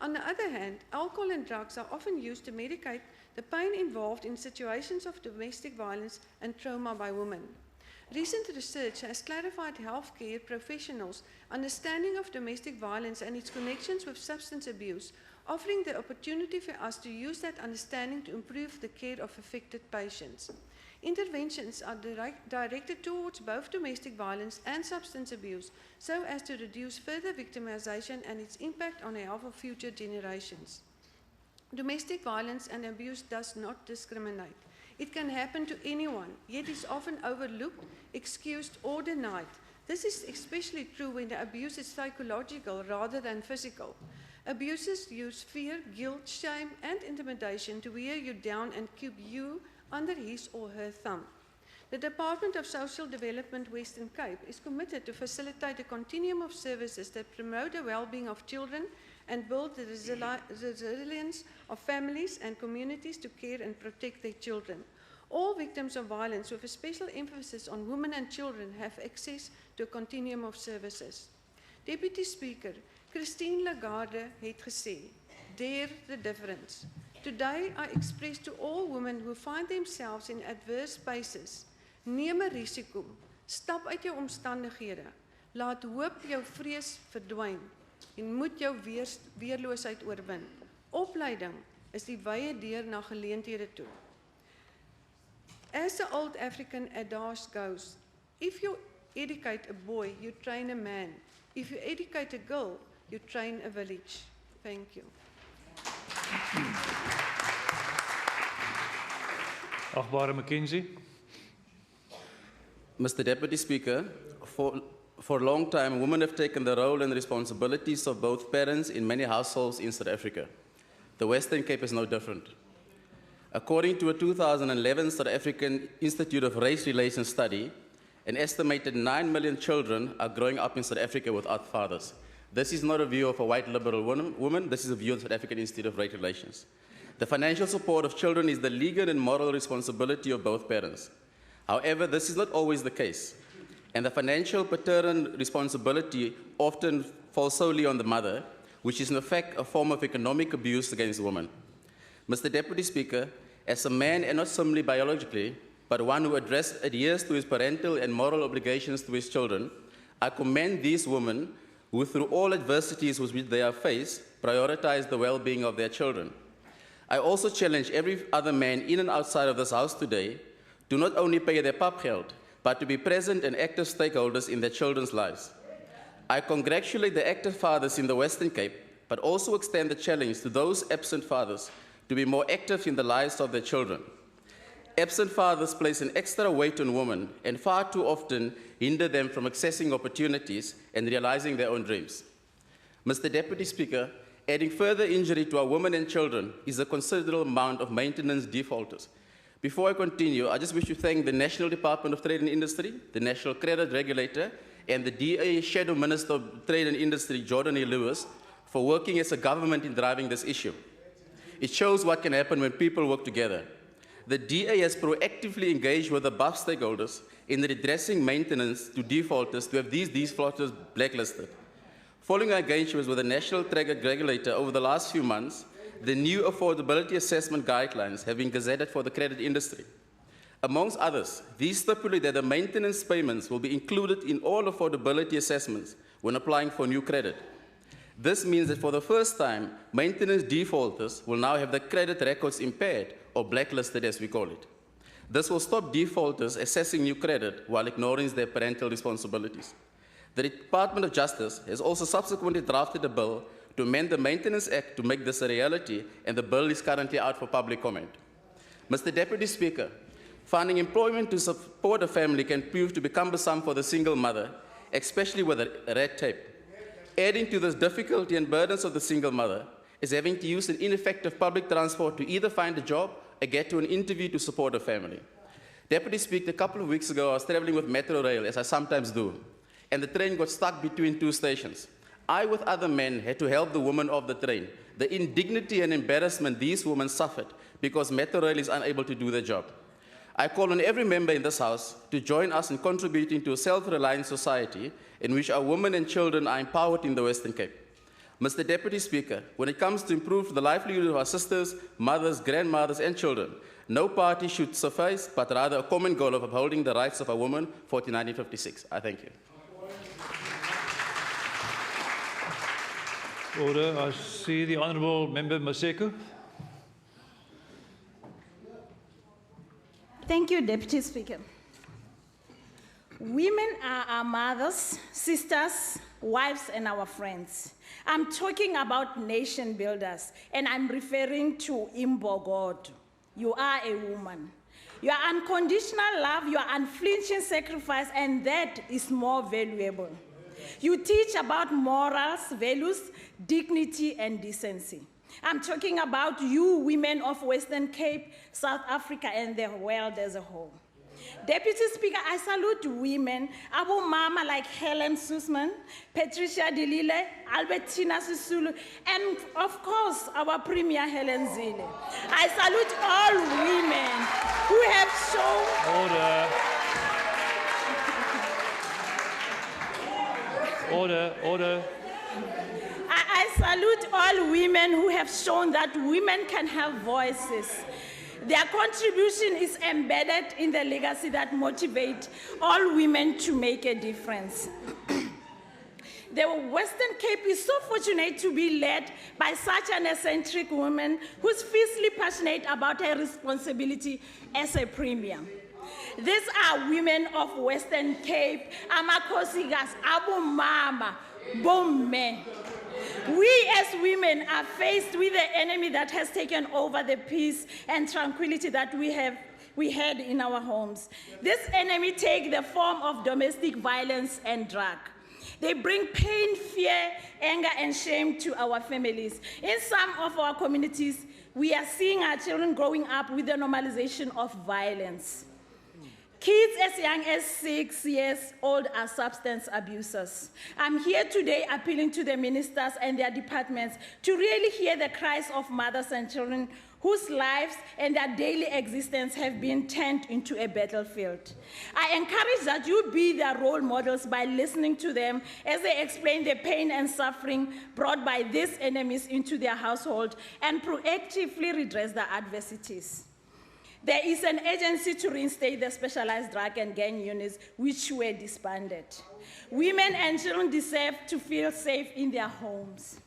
On the other hand, alcohol and drugs are often used to medicate the pain involved in situations of domestic violence and trauma by women. Recent research has clarified healthcare professionals' understanding of domestic violence and its connections with substance abuse, offering the opportunity for us to use that understanding to improve the care of affected patients. Interventions are directed towards both domestic violence and substance abuse so as to reduce further victimization and its impact on the health of future generations. Domestic violence and abuse does not discriminate. It can happen to anyone, yet is often overlooked, excused, or denied. This is especially true when the abuse is psychological rather than physical. Abusers use fear, guilt, shame, and intimidation to wear you down and keep you under his or her thumb. The Department of Social Development Western Cape is committed to facilitate a continuum of services that promote the well-being of children and build the resilience of families and communities to care and protect their children. All victims of violence, with a special emphasis on women and children, have access to a continuum of services. Deputy Speaker, Christine Lagarde het gesê, "Dare the difference." Today, I express to all women who find themselves in adverse spaces, neem 'n risiko, stap uit jou omstandighede, laat hoop jou vrees verdwyn en moet jou weerloosheid oorwin. Opleiding is die wye deur na geleenthede toe. As the old African adage goes, if you educate a boy, you train a man. If you educate a girl, you train a village. Thank you. Achtbare McKenzie. Mr. Deputy Speaker, for a long time, women have taken the role and responsibilities of both parents in many households in South Africa. The Western Cape is no different. According to a 2011 South African Institute of Race Relations study, an estimated 9 million children are growing up in South Africa without fathers. This is not a view of a white liberal woman, this is a view of the South African Institute of Race Relations. The financial support of children is the legal and moral responsibility of both parents. However, this is not always the case, and the financial paternal responsibility often falls solely on the mother, which is in effect a form of economic abuse against women. Mr. Deputy Speaker, as a man, and not solely biologically, but one who adheres to his parental and moral obligations to his children, I commend these women who, through all adversities with which they are faced, prioritize the well-being of their children. I also challenge every other man in and outside of this House today to not only pay their papgeld, but to be present and active stakeholders in their children's lives. I congratulate the active fathers in the Western Cape, but also extend the challenge to those absent fathers to be more active in the lives of their children. Absent fathers place an extra weight on women and far too often hinder them from accessing opportunities and realizing their own dreams. Mr. Deputy Speaker, adding further injury to our women and children is a considerable amount of maintenance defaulters. Before I continue, I just wish to thank the National Department of Trade and Industry, the National Credit Regulator, and the DA Shadow Minister of Trade and Industry, Jordan E. Lewis, for working as a government in driving this issue. It shows what can happen when people work together. The DA has proactively engaged with above stakeholders in redressing maintenance to defaulters to have these defaulters blacklisted. Following our engagements with the National Credit Regulator over the last few months, the new affordability assessment guidelines have been gazetted for the credit industry. Amongst others, these stipulate that the maintenance payments will be included in all affordability assessments when applying for new credit. This means that for the first time, maintenance defaulters will now have their credit records impaired, or blacklisted as we call it. This will stop defaulters assessing new credit while ignoring their parental responsibilities. The Department of Justice has also subsequently drafted a bill to amend the Maintenance Act to make this a reality, and the bill is currently out for public comment. Mr. Deputy Speaker, finding employment to support a family can prove to be cumbersome for the single mother, especially with red tape. Adding to this difficulty and burdens of the single mother is having to use an ineffective public transport to either find a job or get to an interview to support a family. Deputy Speaker, a couple of weeks ago, I was traveling with Metro Rail, as I sometimes do, and the train got stuck between two stations. I, with other men, had to help the women of the train. The indignity and embarrassment these women suffered because Metro Rail is unable to do their job. I call on every member in this House to join us in contributing to a self-reliant society in which our women and children are empowered in the Western Cape. Mr. Deputy Speaker, when it comes to improve the livelihood of our sisters, mothers, grandmothers, and children, no party should suffice, but rather a common goal of upholding the rights of a woman for 1956. I thank you. Order. I see the Honourable Member Maseko. Thank you, Deputy Speaker. Women are our mothers, sisters, wives, and our friends. I'm talking about nation builders, and I'm referring to Imbogod. You are a woman. Your unconditional love, your unflinching sacrifice, and that is more valuable. You teach about morals, values, dignity, and decency. I'm talking about you, women of Western Cape, South Africa, and the world as a whole. Deputy Speaker, I salute women, Abu Mama like Helen Sussman, Patricia Delile, Albertina Sisulu, and of course, our Premier Helen Zille. I salute all women who have shown... Order. I salute all women who have shown that women can have voices. Their contribution is embedded in the legacy that motivates all women to make a difference. The Western Cape is so fortunate to be led by such an eccentric woman who's fiercely passionate about her responsibility as a premier. These are women of Western Cape, Amakosigas, Abu Mama, Bomme. We as women are faced with the enemy that has taken over the peace and tranquility that we had in our homes. This enemy takes the form of domestic violence and drug. They bring pain, fear, anger, and shame to our families. In some of our communities, we are seeing our children growing up with the normalization of violence. Kids as young as 6 years old are substance abusers. I'm here today appealing to the ministers and their departments to really hear the cries of mothers and children whose lives and their daily existence have been turned into a battlefield. I encourage that you be their role models by listening to them as they explain the pain and suffering brought by these enemies into their household and proactively redress their adversities. There is an agency to reinstate the specialized drug and gang units which were disbanded. Women and children deserve to feel safe in their homes.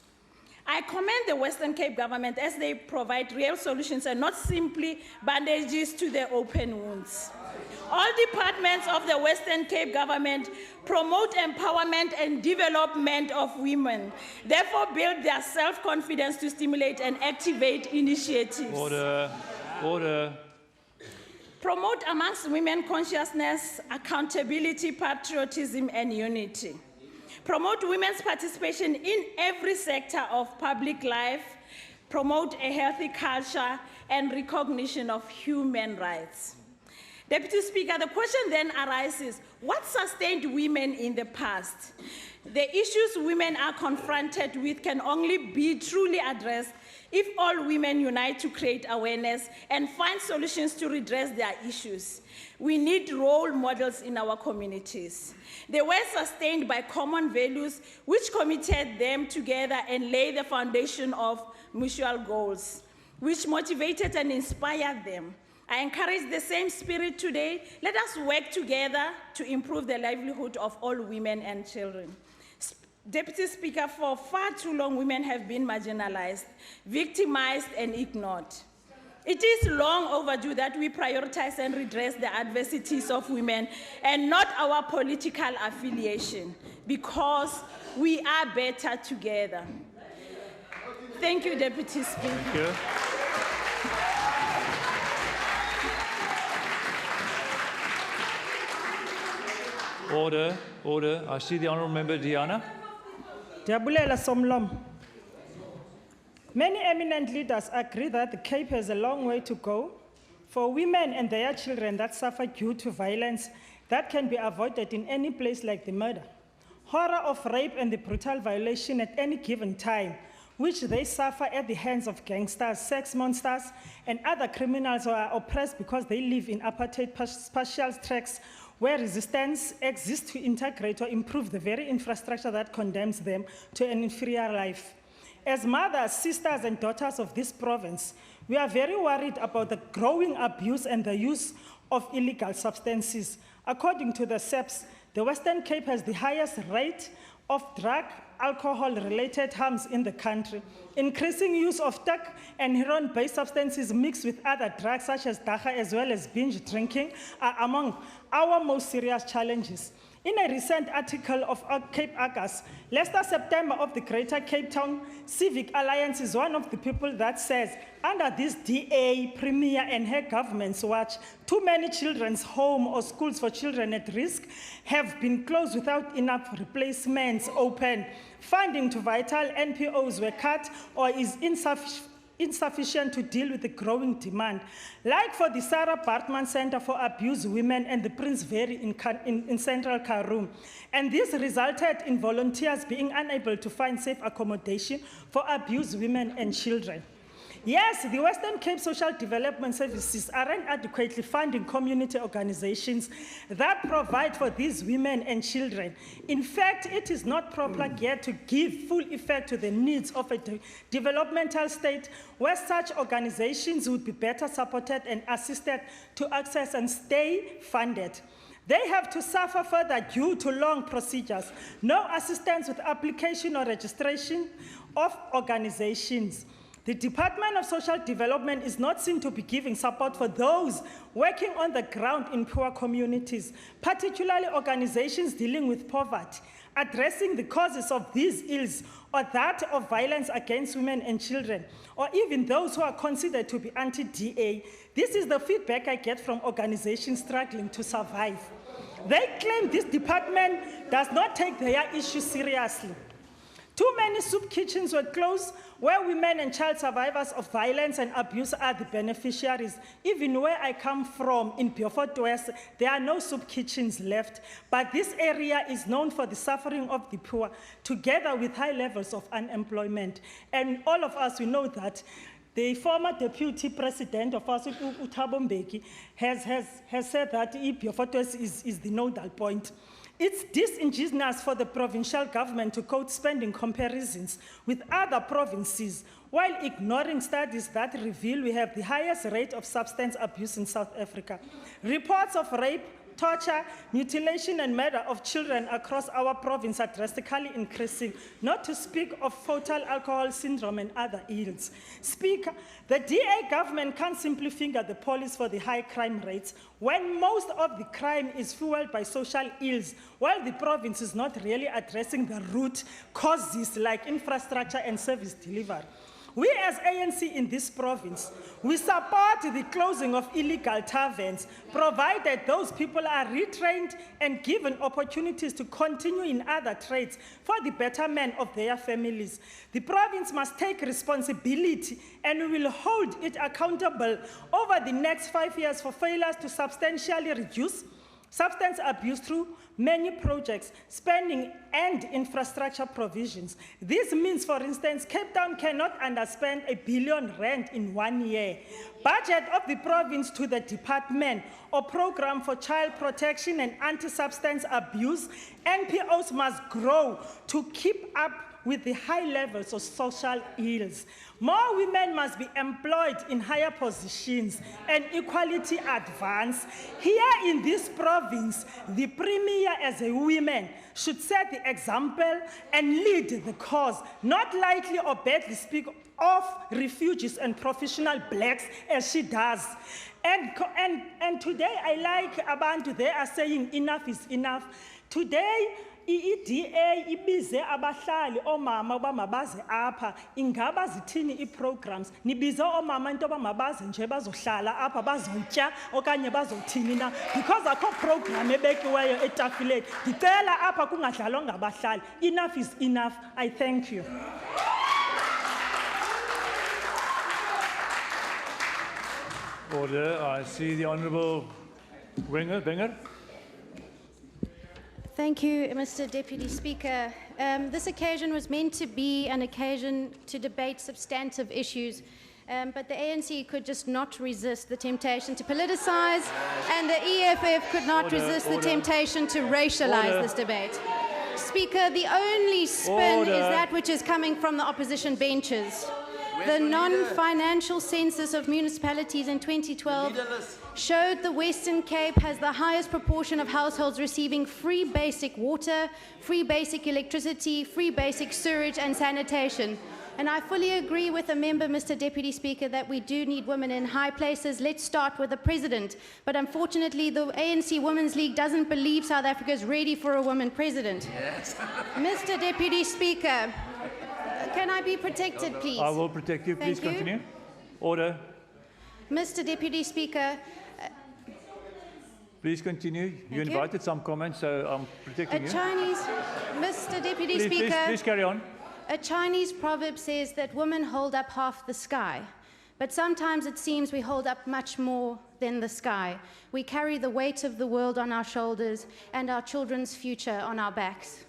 I commend the Western Cape government as they provide real solutions and not simply bandages to their open wounds. All departments of the Western Cape government promote empowerment and development of women, therefore build their self-confidence to stimulate and activate initiatives. Order. Promote amongst women consciousness, accountability, patriotism, and unity. Promote women's participation in every sector of public life. Promote a healthy culture and recognition of human rights. Deputy Speaker, the question then arises, what sustained women in the past? The issues women are confronted with can only be truly addressed if all women unite to create awareness and find solutions to redress their issues. We need role models in our communities. They were sustained by common values which committed them together and laid the foundation of mutual goals, which motivated and inspired them. I encourage the same spirit today. Let us work together to improve the livelihood of all women and children. Deputy Speaker, for far too long, women have been marginalized, victimized, and ignored. It is long overdue that we prioritize and redress the adversities of women and not our political affiliation, because we are better together. Thank you, Deputy Speaker. Thank you. Order. I see the Honourable Member Diana. Diabulela Somlom. Many eminent leaders agree that the Cape has a long way to go for women and their children that suffer due to violence that can be avoided in any place like the murder, horror of rape and the brutal violation at any given time, which they suffer at the hands of gangsters, sex monsters, and other criminals who are oppressed because they live in apartheid spatial tracts where resistance exists to integrate or improve the very infrastructure that condemns them to an inferior life. As mothers, sisters, and daughters of this province, we are very worried about the growing abuse and the use of illegal substances. According to the SEPS, the Western Cape has the highest rate of drug, alcohol-related harms in the country. Increasing use of talc and heroin-based substances mixed with other drugs such as dagga as well as binge drinking are among our most serious challenges. In a recent article of Cape Argus, Lester September of the Greater Cape Town Civic Alliance is one of the people that says, under this DA, Premier and her government's watch, too many children's home or schools for children at risk have been closed without enough replacements open. Funding to vital NPOs were cut or is insufficient to deal with the growing demand. Like for the Sarah Bartman Center for Abused Women and the Prince Very in Central Karoo. And this resulted in volunteers being unable to find safe accommodation for abused women and children. Yes, the Western Cape Social Development Services aren't adequately funding community organizations that provide for these women and children. In fact, it is not proper yet to give full effect to the needs of a developmental state where such organizations would be better supported and assisted to access and stay funded. They have to suffer further due to long procedures, no assistance with application or registration of organizations. The Department of Social Development is not seen to be giving support for those working on the ground in poor communities, particularly organizations dealing with poverty, addressing the causes of these ills or that of violence against women and children, or even those who are considered to be anti-DA. This is the feedback I get from organizations struggling to survive. They claim this department does not take their issues seriously. Too many soup kitchens were closed where women and child survivors of violence and abuse are the beneficiaries. Even where I come from, in Beaufort West, there are no soup kitchens left. But this area is known for the suffering of the poor, together with high levels of unemployment. And all of us, we know that the former deputy president of us, Thabo Mbeki, has said that Beaufort West is the nodal point. It's disingenuous for the provincial government to quote spending comparisons with other provinces while ignoring studies that reveal we have the highest rate of substance abuse in South Africa. Reports of rape, torture, mutilation, and murder of children across our province are drastically increasing, not to speak of fetal alcohol syndrome and other ills. Speaker, the DA government can't simply finger the police for the high crime rates when most of the crime is fueled by social ills, while the province is not really addressing the root causes like infrastructure and service delivery. We as ANC in this province, we support the closing of illegal taverns, provided those people are retrained and given opportunities to continue in other trades for the betterment of their families. The province must take responsibility and we will hold it accountable over the next 5 years for failures to substantially reduce substance abuse through many projects, spending, and infrastructure provisions. This means, for instance, Cape Town cannot underspend R1 billion in 1 year. Budget of the province to the department or program for child protection and anti-substance abuse, NPOs must grow to keep up with the high levels of social ills. More women must be employed in higher positions and equality advance. Here in this province, the premier as a woman should set the example and lead the cause, not lightly or badly speak of refugees and professional blacks as she does. And today I like abantu, they are saying enough is enough. Today, i-DA ibize abahlali omama bamabaze apha ingaba zithini i-programs nibize omama into bamabaze nje bazohlala apha bazotya okanye bazothini na because akho program ebekiweyo etafileni ndicela apha kungadlalwa ngabahlali. Enough is enough. I thank you. Order. I see the Honourable Wenger. Thank you, Mr. Deputy Speaker. This occasion was meant to be an occasion to debate substantive issues, but the ANC could just not resist the temptation to politicise, and the EFF could not resist the temptation to racialise this debate. Speaker, the only spin Order. is that which is coming from the opposition benches. The non-financial census of municipalities in 2012 showed the Western Cape has the highest proportion of households receiving free basic water, free basic electricity, free basic sewage and sanitation. And I fully agree with the member, Mr. Deputy Speaker, that we do need women in high places. Let's start with the president. But unfortunately, the ANC Women's League doesn't believe South Africa is ready for a woman president. Yes. Mr. Deputy Speaker, can I be protected, please? I will protect you. Please Thank you. continue. Order. Mr. Deputy Speaker, Please continue. You you. invited some comments, so I'm protecting a you. Chinese, Mr. Deputy Speaker, Please carry on. a Chinese proverb says that women hold up half the sky. But sometimes it seems we hold up much more than the sky. We carry the weight of the world on our shoulders and our children's future on our backs.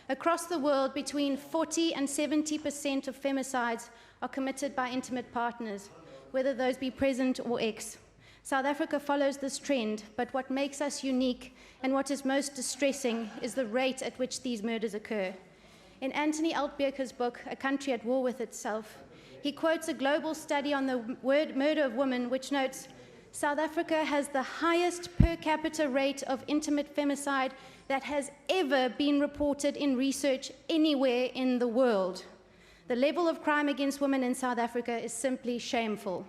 Across the world, between 40 and 70% of femicides are committed by intimate partners, whether those be present or ex. South Africa follows this trend, but what makes us unique and what is most distressing is the rate at which these murders occur. In Anthony Altbeker's book, A Country at War with Itself, he quotes a global study on the murder of women, which notes, South Africa has the highest per capita rate of intimate femicide that has ever been reported in research anywhere in the world. The level of crime against women in South Africa is simply shameful.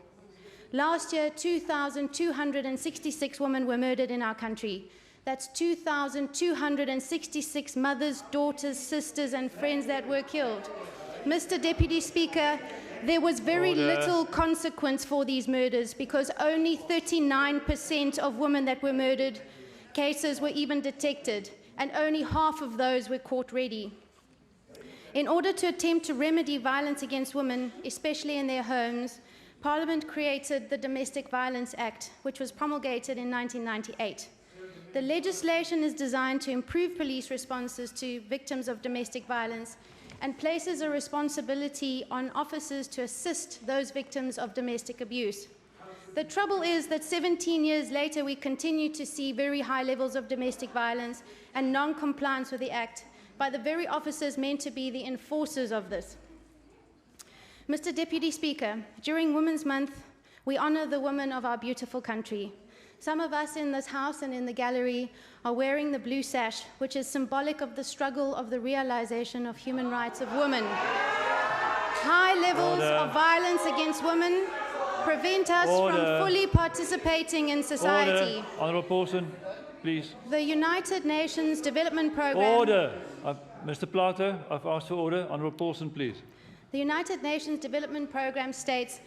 Last year, 2,266 women were murdered in our country. That's 2,266 mothers, daughters, sisters, and friends that were killed. Mr. Deputy Speaker, there was very little consequence for these murders because only 39% of women that were murdered cases were even detected, and only half of those were court ready. In order to attempt to remedy violence against women, especially in their homes, Parliament created the Domestic Violence Act, which was promulgated in 1998. The legislation is designed to improve police responses to victims of domestic violence and places a responsibility on officers to assist those victims of domestic abuse. The trouble is that 17 years later, we continue to see very high levels of domestic violence and non-compliance with the Act by the very officers meant to be the enforcers of this. Mr. Deputy Speaker, during Women's Month, we honor the women of our beautiful country. Some of us in this house and in the gallery are wearing the blue sash, which is symbolic of the struggle of the realization of human rights of women. High levels of violence against women prevent us from fully participating in society. Order. Honourable person, please. The United Nations Development Programme... Order. Mr. Plato, I've asked for order. Honourable person, please. The United Nations Development Programme states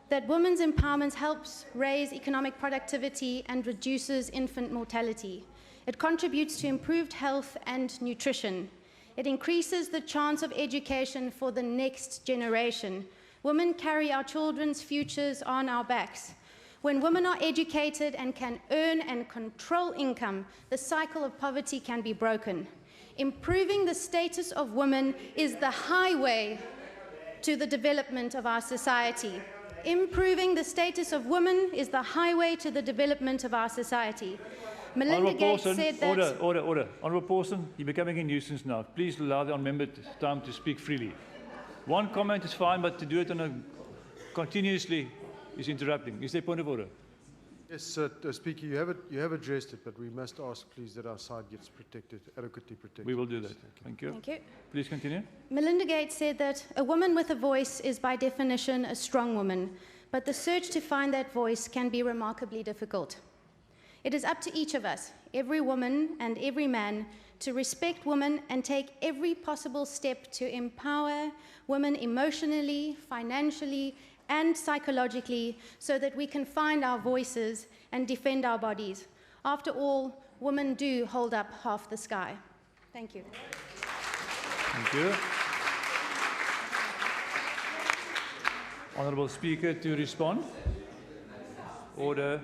that women's empowerment helps raise economic productivity and reduces infant mortality. It contributes to improved health and nutrition. It increases the chance of education for the next generation. Women carry our children's futures on our backs. When women are educated and can earn and control income, the cycle of poverty can be broken. Improving the status of women is the highway to the development of our society. Improving the status of women is the highway to the development of our society. Melinda Gates said that... Order. Honourable person, you're becoming a nuisance now. Please allow the member time to speak freely. One comment is fine, but to do it on a continuously is interrupting. Is there a point of order? Yes, Speaker, you have addressed it, but we must ask, please, that our side gets protected, adequately protected. We will do that. Thank you. Thank you. Please continue. Melinda Gates said that a woman with a voice is by definition a strong woman, but the search to find that voice can be remarkably difficult. It is up to each of us, every woman and every man, to respect women and take every possible step to empower women emotionally, financially, and psychologically so that we can find our voices and defend our bodies. After all, women do hold up half the sky. Thank you. Thank you. Honourable Speaker to respond. Order.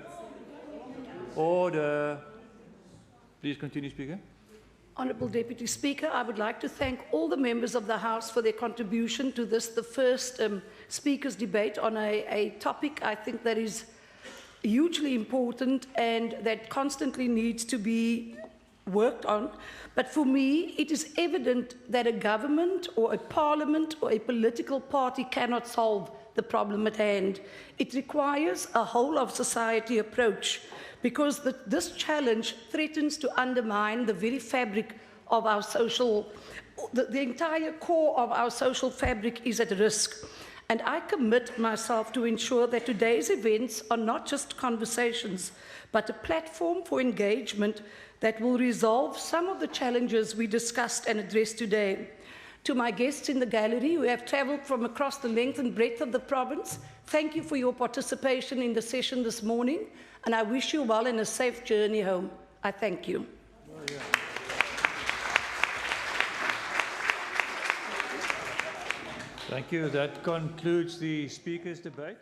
Order. Please continue, Speaker. Honourable Deputy Speaker, I would like to thank all the members of the House for their contribution to this, the first Speakers' debate on a topic I think that is hugely important and that constantly needs to be worked on, but for me, it is evident that a government or a parliament or a political party cannot solve the problem at hand. It requires a whole of society approach because this challenge threatens to undermine the very fabric of our social, the entire core of our social fabric is at risk. And I commit myself to ensure that today's events are not just conversations, but a platform for engagement that will resolve some of the challenges we discussed and addressed today. To my guests in the gallery who have travelled from across the length and breadth of the province, thank you for your participation in the session this morning, and I wish you well and a safe journey home. I thank you. Thank you. That concludes the speakers' debate.